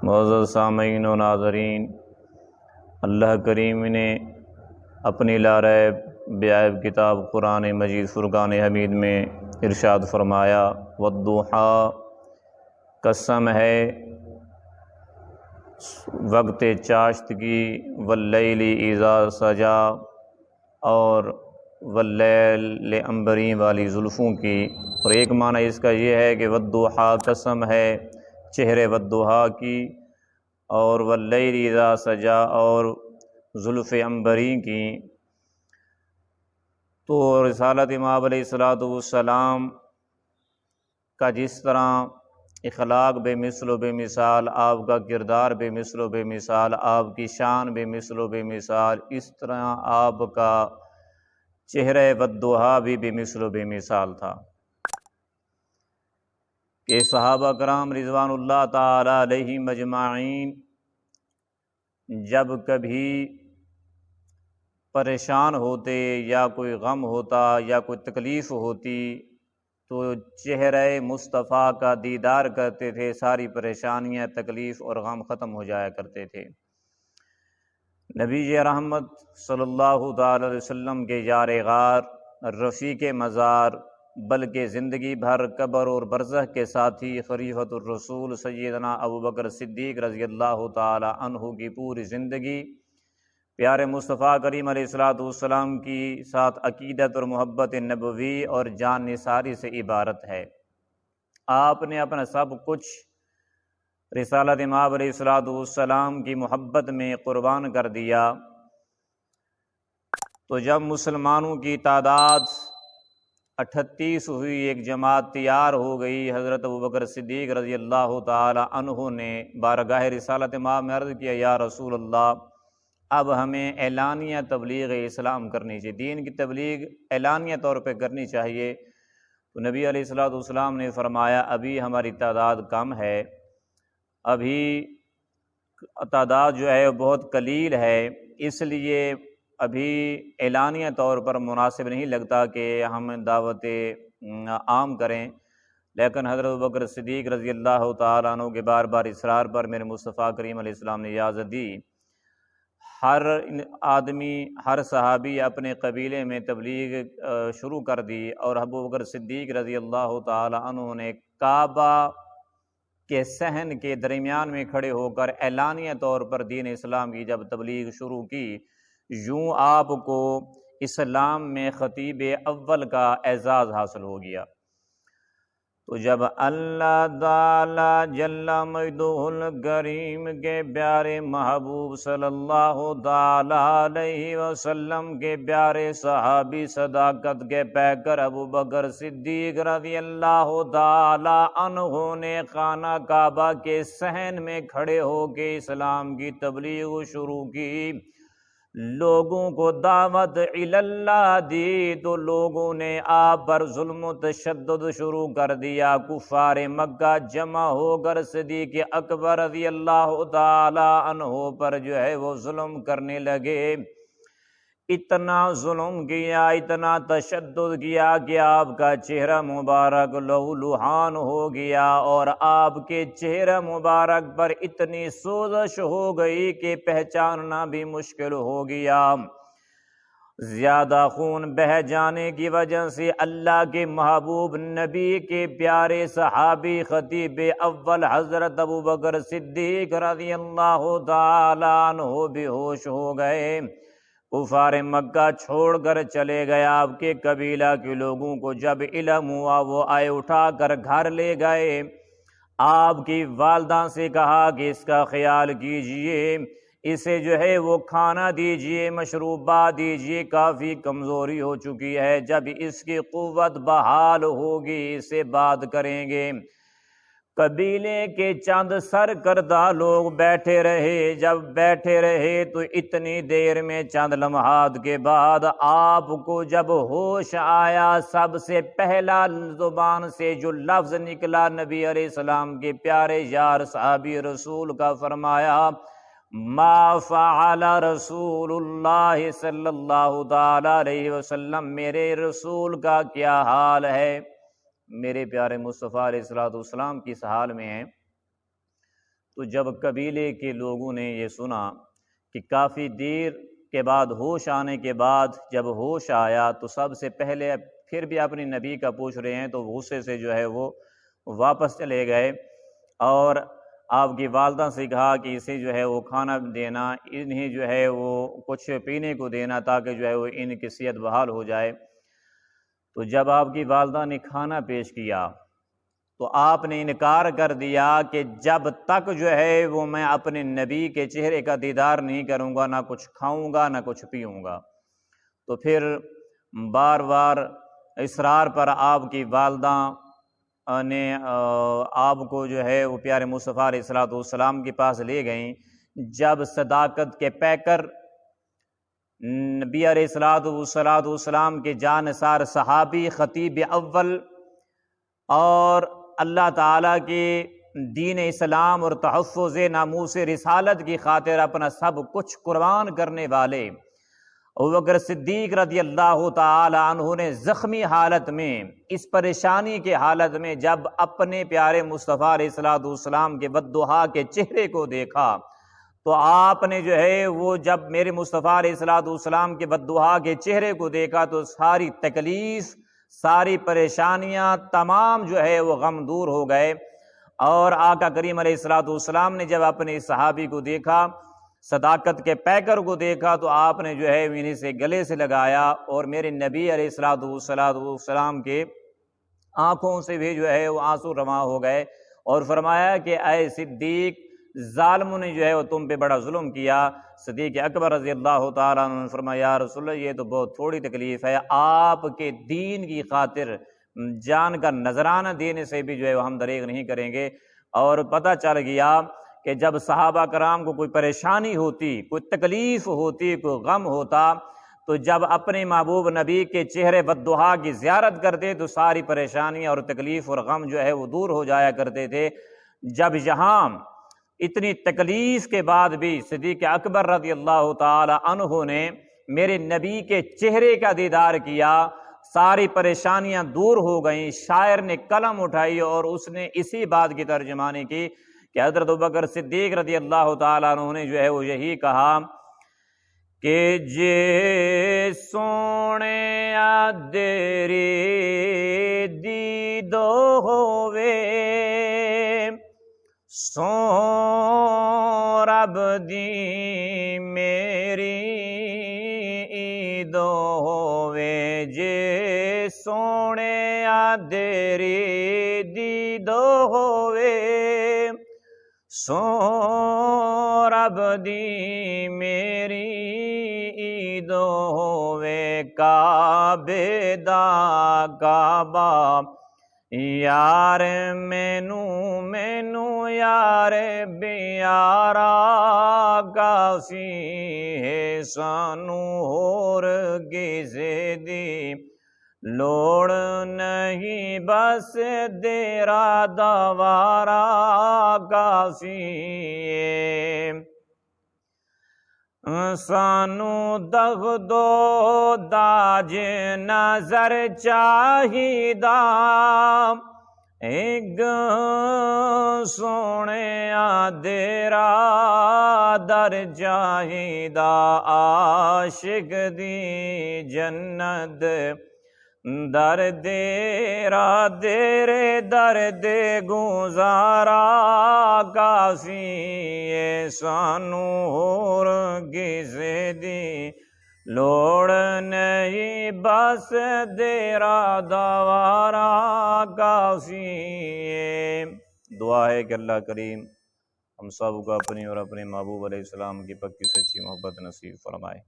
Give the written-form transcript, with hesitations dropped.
معزز سامعین و ناظرین، اللہ کریم نے اپنی لاریب بیائب کتاب قرآن مجید فرقان حمید میں ارشاد فرمایا، والضحیٰ، قسم ہے وقت چاشت کی، واللیل اذا سجا، اور واللیل عنبرین والی زلفوں کی۔ اور ایک معنی اس کا یہ ہے کہ والضحیٰ، قسم ہے چہرے والضحیٰ کی، اور واللیل اذا سجا، اور زلف عنبرین کی۔ تو رسالت امام علیہ السلام کا جس طرح اخلاق بے مثل و بے مثال، آپ کا کردار بے مثل و بے مثال، آپ کی شان بے مثل و بے مثال، اس طرح آپ کا چہرہ والضحیٰ بھی بے مثل و بے مثال تھا کہ صحابہ کرام رضوان اللہ تعالی علیہم اجمعین جب کبھی پریشان ہوتے یا کوئی غم ہوتا یا کوئی تکلیف ہوتی تو چہرہ مصطفیٰ کا دیدار کرتے تھے، ساری پریشانیاں، تکلیف اور غم ختم ہو جایا کرتے تھے۔ نبی رحمت صلی اللہ تعالی علیہ وسلم کے یار غار، رفیق مزار، بلکہ زندگی بھر قبر اور برزخ کے ساتھی، خلیفۃ الرسول سیدنا ابوبکر صدیق رضی اللہ تعالی عنہ کی پوری زندگی پیارے مصطفیٰ کریم علیہ السلام کی ساتھ عقیدت اور محبت نبوی اور جان نثاری سے عبارت ہے۔ آپ نے اپنا سب کچھ رسالت امام علیہ السلام کی محبت میں قربان کر دیا۔ تو جب مسلمانوں کی تعداد 38 ہوئی، ایک جماعت تیار ہو گئی، حضرت ابوبکر صدیق رضی اللہ تعالی عنہ نے بارگاہ رسالت امام میں عرض کیا، یا رسول اللہ، اب ہمیں اعلانیہ تبلیغ اسلام کرنی چاہیے، دین کی تبلیغ اعلانیہ طور پہ کرنی چاہیے۔ تو نبی علیہ السلام نے فرمایا، ابھی ہماری تعداد کم ہے، ابھی تعداد جو ہے بہت قلیل ہے، اس لیے ابھی اعلانیہ طور پر مناسب نہیں لگتا کہ ہم دعوت عام کریں۔ لیکن حضرت ابوبکر صدیق رضی اللہ تعالیٰ عنہ کے بار بار اصرار پر میرے مصطفیٰ کریم علیہ السلام نے اجازت دی۔ ہر آدمی، ہر صحابی اپنے قبیلے میں تبلیغ شروع کر دی، اور ابوبکر صدیق رضی اللہ تعالی عنہ نے کعبہ کے صحن کے درمیان میں کھڑے ہو کر اعلانیہ طور پر دین اسلام کی جب تبلیغ شروع کی، یوں آپ کو اسلام میں خطیب اول کا اعزاز حاصل ہو گیا۔ تو جب اللہ تعالی جل مجدہ الکریم کے پیارے محبوب صلی اللہ تعالی علیہ وسلم کے پیارے صحابی صداقت کے پیکر ابوبکر صدیق رضی اللہ تعالی عنہ نے خانہ کعبہ کے صحن میں کھڑے ہو کے اسلام کی تبلیغ شروع کی، لوگوں کو دعوت اللہ دی، تو لوگوں نے آپ پر ظلم و تشدد شروع کر دیا۔ کفار مکہ جمع ہو کر صدیق اکبر رضی اللہ تعالی عنہ پر جو ہے وہ ظلم کرنے لگے، اتنا ظلم کیا، اتنا تشدد کیا کہ آپ کا چہرہ مبارک لہو لہان ہو گیا، اور آپ کے چہرہ مبارک پر اتنی سوزش ہو گئی کہ پہچاننا بھی مشکل ہو گیا۔ زیادہ خون بہہ جانے کی وجہ سے اللہ کے محبوب نبی کے پیارے صحابی خطیب اول حضرت ابوبکر صدیق رضی اللہ تعالی عنہ بے ہوش ہو گئے۔ کفار مکہ چھوڑ کر چلے گئے، آپ کے قبیلہ کے لوگوں کو جب علم ہوا وہ آئے اٹھا کر گھر لے گئے۔ آپ کی والدہ سے کہا کہ اس کا خیال کیجئے، اسے جو ہے وہ کھانا دیجئے، مشروبات دیجئے، کافی کمزوری ہو چکی ہے، جب اس کی قوت بحال ہوگی اسے بات کریں گے۔ قبیلے کے چند سرکردہ لوگ بیٹھے رہے، جب بیٹھے رہے تو اتنی دیر میں چند لمحات کے بعد آپ کو جب ہوش آیا، سب سے پہلا زبان سے جو لفظ نکلا نبی علیہ السلام کے پیارے یار صحابی رسول کا، فرمایا، ما فعل رسول اللہ صلی اللہ تعالی علیہ وسلم، میرے رسول کا کیا حال ہے۔ میرے پیارے مصطفیٰ علیہ السلام کس حال میں ہیں؟ تو جب قبیلے کے لوگوں نے یہ سنا کہ کافی دیر کے بعد ہوش آنے کے بعد جب ہوش آیا تو سب سے پہلے پھر بھی اپنی نبی کا پوچھ رہے ہیں، تو غصے سے جو ہے وہ واپس چلے گئے اور آپ کی والدہ سے کہا کہ اسے جو ہے وہ کھانا دینا، انہیں جو ہے وہ کچھ پینے کو دینا تاکہ جو ہے وہ ان کی صحت بحال ہو جائے۔ تو جب آپ کی والدہ نے کھانا پیش کیا تو آپ نے انکار کر دیا کہ جب تک جو ہے وہ میں اپنے نبی کے چہرے کا دیدار نہیں کروں گا، نہ کچھ کھاؤں گا نہ کچھ پیوں گا۔ تو پھر بار بار اصرار پر آپ کی والدہ نے آپ کو جو ہے وہ پیارے مصطفیٰ علیہ السلام کے پاس لے گئیں۔ جب صداقت کے پیکر نبی علیہ السلام کے جانثار صحابی، خطیب اول اور اللہ تعالیٰ کے دین اسلام اور تحفظ ناموس رسالت کی خاطر اپنا سب کچھ قربان کرنے والے ابوبکر صدیق رضی اللہ تعالی عنہ نے زخمی حالت میں، اس پریشانی کے حالت میں جب اپنے پیارے مصطفیٰ علیہ السلام کے والضحیٰ کے چہرے کو دیکھا تو آپ نے جو ہے وہ جب میرے مصطفیٰ علیہ السلام کے والضحیٰ کے چہرے کو دیکھا تو ساری تکلیف، ساری پریشانیاں، تمام جو ہے وہ غم دور ہو گئے۔ اور آقا کریم علیہ السلام نے جب اپنے صحابی کو دیکھا، صداقت کے پیکر کو دیکھا، تو آپ نے جو ہے انہیں سے گلے سے لگایا اور میرے نبی علیہ السلام کے آنکھوں سے بھی جو ہے وہ آنسو رواں ہو گئے اور فرمایا کہ اے صدیق، ظالموں نے جو ہے وہ تم پہ بڑا ظلم کیا۔ صدیق اکبر رضی اللہ تعالیٰ عنہ نے فرمایا یا رسول اللہ یہ تو بہت تھوڑی تکلیف ہے، آپ کے دین کی خاطر جان کا نذرانہ دینے سے بھی جو ہے وہ ہم دریغ نہیں کریں گے۔ اور پتہ چل گیا کہ جب صحابہ کرام کو کوئی پریشانی ہوتی، کوئی تکلیف ہوتی، کوئی غم ہوتا، تو جب اپنے محبوب نبی کے چہرے والضحیٰ کی زیارت کرتے تو ساری پریشانیاں اور تکلیف اور غم جو ہے وہ دور ہو جایا کرتے تھے۔ جب یہاں اتنی تکلیف کے بعد بھی صدیق اکبر رضی اللہ تعالی عنہ نے میرے نبی کے چہرے کا دیدار کیا، ساری پریشانیاں دور ہو گئیں۔ شاعر نے قلم اٹھائی اور اس نے اسی بات کی ترجمانی کی کہ حضرت ابوبکر صدیق رضی اللہ تعالیٰ عنہ نے جو ہے وہ یہی کہا کہ جے سونے تیری دیدو ہووے سو رب دی میری عیدو ہووے، جے سونے تیری دیدو ہووے سو رب دی میری عیدو ہووے، کعبے دا کعبہ یار مینو یار بیارا کافی ہے، سانو ہور کسے دی لوڑ نہیں، بس تیرا دوارا کافی ہے۔ سانو دغدو داج نظر چاہیدا، ایک سونے تیرا در چاہیدا، عاشق دی جنت در تیرا تیرے درد گزارا کافی ہے، سانو ہور کسے دی لوڑ نہیں، بس تیرا دوارا کافی ہے۔ دعا ہے کہ اللہ کریم ہم سب کو اپنی اور اپنے محبوب علیہ السلام کی پکی سچی محبت نصیب فرمائے۔